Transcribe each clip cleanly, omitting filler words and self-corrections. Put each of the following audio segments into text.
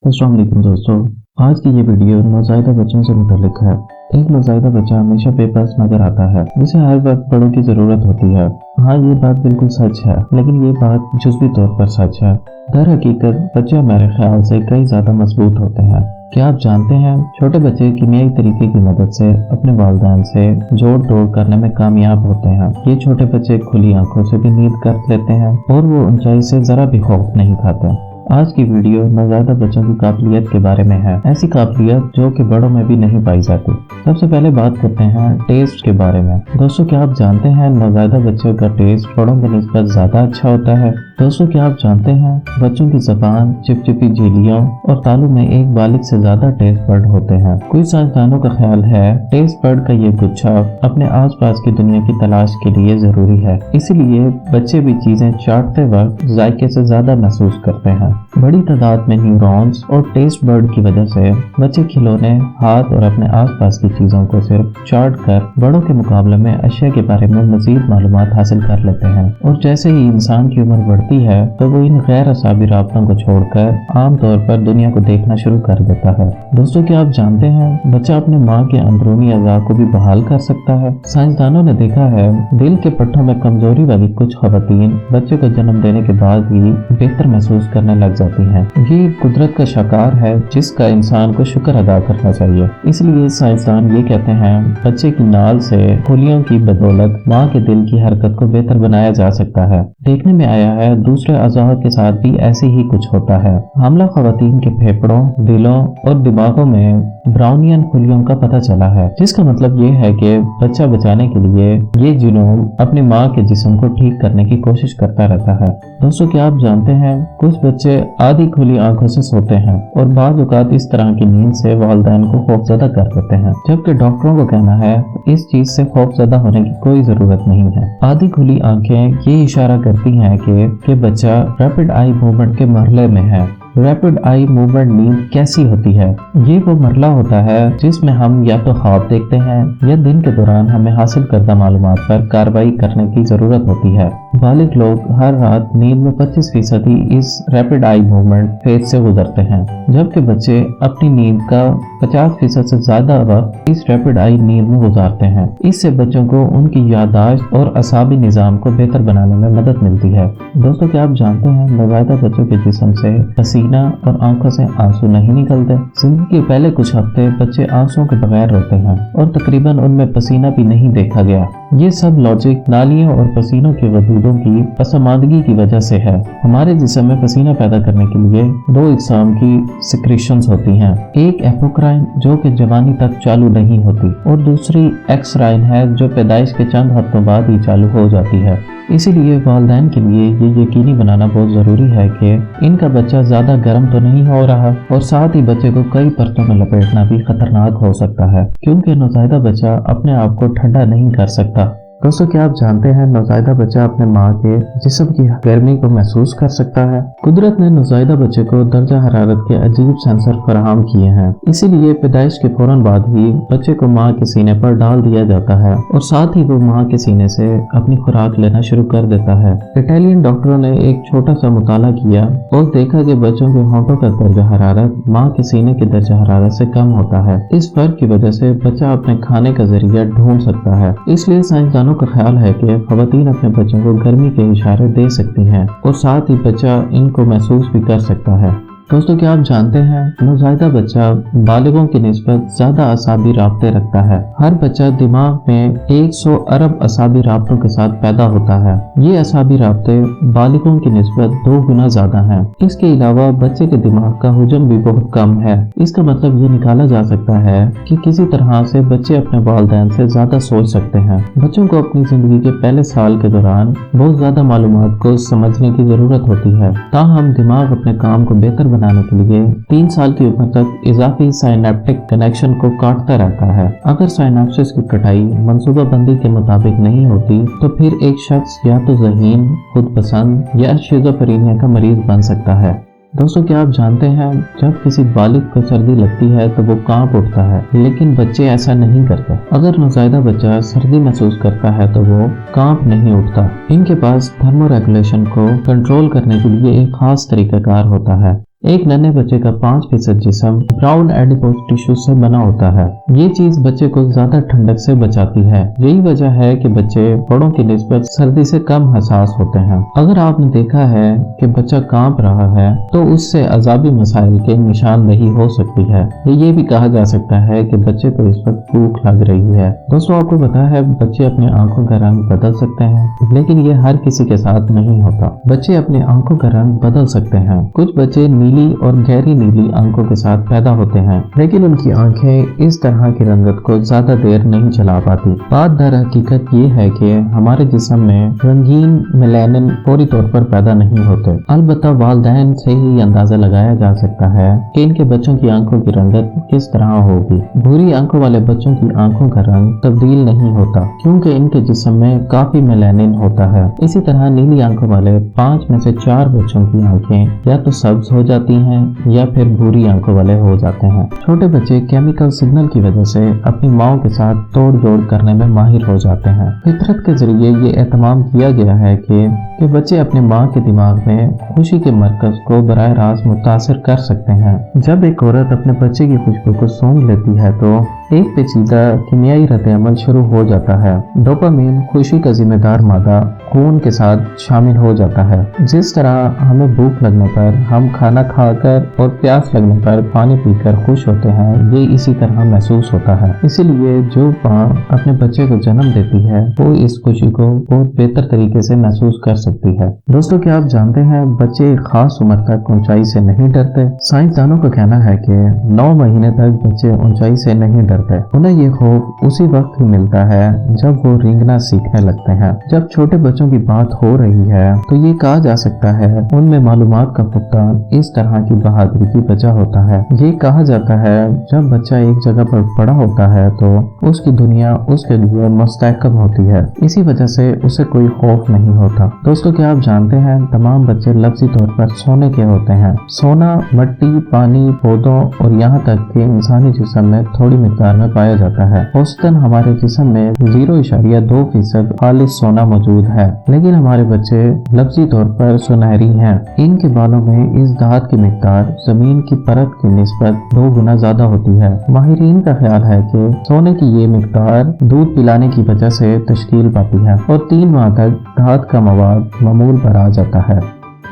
अस्सलाम वालेकुम दोस्तों। आज की ये वीडियो नौज़ायदा बच्चों से मुताल्लिक है। एक नौज़ायदा बच्चा हमेशा बेबस नजर आता है, जिसे हर वक्त बड़ों की जरूरत होती है। हाँ, ये बात बिल्कुल सच है, लेकिन ये बात जुज़वी तौर पर सच है। दर हकीकत बच्चे मेरे ख्याल से कई ज्यादा मजबूत होते हैं। क्या आप जानते हैं, छोटे बच्चे कीमियाई तरीके की मदद से अपने वालिदैन से जोड़ तोड़ करने में कामयाब होते हैं। ये छोटे बच्चे खुली आंखों से भी नींद कर लेते हैं और वो ऊंचाई से जरा भी खौफ नहीं खाते। आज की वीडियो नौज़ायदा बच्चों की काबिलियत के बारे में है, ऐसी काबिलियत जो कि बड़ों में भी नहीं पाई जाती। सबसे पहले बात करते हैं टेस्ट के बारे में। दोस्तों, क्या आप जानते हैं नौज़ायदा बच्चों का टेस्ट बड़ों की निस्बत ज्यादा अच्छा होता है। दोस्तों, क्या आप जानते हैं बच्चों की जबान चिपचिपी झिल्लियों और तालू में एक बालिग से ज्यादा टेस्ट बर्ड होते हैं। कुछ साइंसदानों का ख्याल है टेस्ट बर्ड का ये गुच्छा अपने आसपास की दुनिया की तलाश के लिए जरूरी है, इसीलिए बच्चे भी चीजें चाटते वक्त जायके से ज्यादा महसूस करते हैं। बड़ी तादाद में न्यूरॉन्स और टेस्ट बर्ड की वजह से बच्चे खिलौने, हाथ और अपने आसपास की चीजों को सिर्फ चाट कर बड़ों के मुकाबले में अशिया के बारे में मजीद मालूमात हासिल कर लेते हैं। और जैसे ही इंसान की उम्र बढ़ती है तो वो इन गैर असाबी राब्तों को छोड़कर आमतौर पर दुनिया को देखना शुरू कर देता है। दोस्तों, क्या आप जानते हैं बच्चा अपने माँ के अंदरूनी अज़ा को भी बहाल कर सकता है। साइंसदानों ने देखा है दिल के पट्टों में कमजोरी वाली कुछ खवातीन बच्चे को जन्म देने के बाद ही बेहतर महसूस करने लग जाती हैं। ये कुदरत का शाकार है जिसका इंसान को शुक्र अदा करना चाहिए। इसलिए साइंसदान ये कहते हैं बच्चे की नाल से खुलियों की बदौलत माँ के दिल की हरकत को बेहतर बनाया जा सकता है। देखने में आया है दूसरे अज़ा के साथ भी ऐसे ही कुछ होता है। हामला खवातीन के फेफड़ों, दिलों और दिमागों में ब्राउनियन खुलियों का पता चला है, जिसका मतलब ये है कि बच्चा बचाने के लिए ये जीनोम अपनी माँ के जिस्म को ठीक करने की कोशिश करता रहता है। दोस्तों, क्या आप जानते हैं कुछ बच्चे आधी खुली आंखों से सोते हैं और बाज़ औक़ात इस तरह की नींद से वालिदैन को खौफज़दा कर देते हैं, जबकि डॉक्टरों का कहना है इस चीज से खौफज़दा होने की कोई जरूरत नहीं है। आधी खुली आंखें ये इशारा करती हैं कि बच्चा रैपिड आई मूवमेंट के मरहले में है। रैपिड आई मूवमेंट नींद कैसी होती है? ये वो मरला होता है जिसमें हम या तो ख्वाब देखते हैं या दिन के दौरान हमें हासिल करदा मालूमात पर कार्रवाई करने की जरूरत होती है। बालिग लोग हर रात नींद में 25% इस रैपिड आई मूवमेंट फेज से गुजरते हैं, जबकि बच्चे अपनी नींद का 50% से ज्यादा वक्त इस रैपिड आई नींद में गुजारते हैं। इससे बच्चों को उनकी याददाश्त और असाबी निजाम को बेहतर बनाने में मदद मिलती है। दोस्तों, क्या आप जानते हैं नौज़ायदा बच्चों के जिस्म से पसीना और आंखों से आंसू नहीं निकलते। जिंदगी के पहले कुछ हफ्ते बच्चे आंसुओं के बगैर रोते हैं और तकरीबन उनमें पसीना भी नहीं देखा गया। ये सब लॉजिक नालियों और पसीनों के वजूदों की असमानगी की वजह से है। हमारे जिस्म में पसीना पैदा करने के लिए दो इकसाम की सिक्रीशंस होती हैं, एक एपोक्राइन जो कि जवानी तक चालू नहीं होती और दूसरी एक्सराइन है जो पैदाइश के चंद हफ्तों बाद ही चालू हो जाती है। इसीलिए वालिदैन के लिए ये यकीनी बनाना बहुत ज़रूरी है कि इनका बच्चा ज़्यादा गर्म तो नहीं हो रहा और साथ ही बच्चे को कई परतों में लपेटना भी खतरनाक हो सकता है, क्योंकि नौज़ायदा बच्चा अपने आप को ठंडा नहीं कर सकता। दोस्तों, क्या आप जानते हैं नौज़ायदा बच्चा अपने माँ के जिस्म की गर्मी को महसूस कर सकता है। कुदरत ने नौज़ायदा बच्चे को दर्जा हरारत के अजीब सेंसर फराहम किए हैं, इसीलिए पैदाइश के फौरन बाद ही बच्चे को माँ के सीने पर डाल दिया जाता है और साथ ही वो माँ के सीने से अपनी खुराक लेना शुरू कर देता है। इटालियन डॉक्टरों ने एक छोटा सा मुताला किया और देखा कि बच्चों के होंठों का दर्जा हरारत माँ के सीने के दर्जा हरारत से कम होता है। इस फर्क की वजह से बच्चा अपने खाने का जरिया ढूंढ सकता है। इसलिए साइंसदानों का ख्याल है कि खवातीन अपने बच्चों को गर्मी के इशारे दे सकती हैं और साथ ही बच्चा इनको महसूस भी कर सकता है। दोस्तों, क्या आप जानते हैं नौज़ायदा बच्चा बालिगों की निस्बत ज्यादा असाबी राब्ते रखता है। हर बच्चा दिमाग में 100 अरब असाबी राब्तों के साथ पैदा होता है। ये असाबी राब्ते बालिगों की निस्बत 2 गुना ज्यादा हैं। इसके अलावा बच्चे के दिमाग का हुजम भी बहुत कम है। इसका मतलब ये निकाला जा सकता है कि किसी तरह से बच्चे अपने वालिदैन से ज्यादा सोच सकते हैं। बच्चों को अपनी जिंदगी के पहले साल के दौरान बहुत ज्यादा मालूमात को समझने की जरूरत होती है, ताहम दिमाग अपने काम को बेहतर बनाने के लिए 3 साल की उम्र तक इजाफी साइनेप्टिक कनेक्शन को काटता रहता है। अगर साइनेप्सिस की कटाई मंसूबाबंदी के मुताबिक नहीं होती तो फिर एक शख्स या तो ज़हीन, खुद पसंद या शिज़ोफ्रेनिया का मरीज बन सकता है। दोस्तों, क्या आप जानते हैं जब किसी बालिग को सर्दी लगती है तो वो कांप उठता है, लेकिन बच्चे ऐसा नहीं करते। अगर नौज़ायदा बच्चा सर्दी महसूस करता है तो वो कांप नहीं उठता। इनके पास थर्मोरेगुलेशन को कंट्रोल करने के लिए एक खास तरीकाकार होता है। एक नन्हे बच्चे का 5% जिस्म ब्राउन एडिपोज टिश्यू से बना होता है। ये चीज बच्चे को ज्यादा ठंडक से बचाती है। यही वजह है कि बच्चे बड़ों की निस्बत सर्दी से कम हसास होते हैं। अगर आपने देखा है कि बच्चा कांप रहा है तो उससे अजाबी मसाइल के निशानदेही हो सकती है। ये भी कहा जा सकता है कि बच्चे को इस वक्त भूख लग रही है। दोस्तों, आपको पता है बच्चे अपनी आंखों का रंग बदल सकते हैं, लेकिन ये हर किसी के साथ नहीं होता। बच्चे अपनी आंखों का रंग बदल सकते हैं। कुछ बच्चे नीली और गहरी नीली आंखों के साथ पैदा होते हैं, लेकिन उनकी आंखें इस तरह की रंगत को ज्यादा देर नहीं चला पाती। बात दर हकीकत ये है कि हमारे जिस्म में रंगीन मेलानिन फौरी तौर पर पैदा नहीं होते। अलबत्ता वालिदैन से ही अंदाजा लगाया जा सकता है कि इनके बच्चों की आंखों की रंगत किस तरह होगी। भूरी आंखों वाले बच्चों की आंखों का रंग तब्दील नहीं होता, क्योंकि इनके जिस्म में काफी मेलानिन होता है। इसी तरह नीली आंखों वाले 5 में से 4 बच्चों की आंखें या तो सब्ज हो जाती हैं या फिर भूरी आंखों वाले हो जाते हैं। छोटे बच्चे केमिकल सिग्नल की वजह से अपनी माओ के साथ तोड़ जोड़ करने में माहिर हो जाते हैं। फितरत के जरिए ये एहतमाम किया गया है कि बच्चे अपने माँ के दिमाग में खुशी के मरकज को बराह रास्त मुतासिर कर सकते हैं। जब एक औरत अपने बच्चे की खुशबू को सूंघ लेती है तो एक पेचीदा कीमियाई रद्द-ए-अमल शुरू हो जाता है। डोपामिन खुशी का जिम्मेदार मादा खून के साथ शामिल हो जाता है। जिस तरह हमें भूख लगने पर हम खाना खाकर और प्यास लगने पर पानी पीकर खुश होते हैं, ये इसी तरह महसूस होता है। इसीलिए जो माँ अपने बच्चे को जन्म देती है वो इस खुशी को बहुत बेहतर तरीके से महसूस कर सकती है। दोस्तों, क्या आप जानते हैं बच्चे एक खास उम्र तक ऊंचाई से नहीं डरते। साइंसदानों का कहना है कि 9 महीने तक बच्चे ऊंचाई से नहीं डरते। उन्हें ये खौफ उसी वक्त ही मिलता है जब वो रेंगना सीखने लगते हैं। जब छोटे बच्चों की बात हो रही है तो ये कहा जा सकता है उनमें मालूमात का फुकदान इस तरह की बहादुरी की वजह होता है। ये कहा जाता है जब बच्चा एक जगह पर पड़ा होता है तो उसकी दुनिया उसके लिए मुस्तहकम होती है। इसी वजह से उसे कोई खौफ नहीं होता। दोस्तों, क्या आप जानते हैं तमाम बच्चे लफ्जी तौर पर सोने के होते हैं। सोना मिट्टी, पानी, पौधों और यहाँ तक कि इंसानी जिस्म में थोड़ी मिकदार में पाया जाता है। औसतन हमारे जिस्म में 0.2% खालिस सोना मौजूद है, लेकिन हमारे बच्चे लफ्जी तौर पर सुनहरी हैं। इनके बालों में इस धात की मिकदार जमीन की परत की निस्बत 2 गुना ज्यादा होती है। माहिरीन का ख्याल है कि सोने की ये मिकदार दूध पिलाने की वजह से तश्कील पाती है और 3 माह तक धात का मवाद मामूल पर आ जाता है।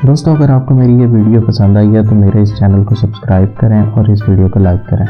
दोस्तों, अगर आपको मेरी ये वीडियो पसंद आई है तो मेरे इस चैनल को सब्सक्राइब करें और इस वीडियो को लाइक करें।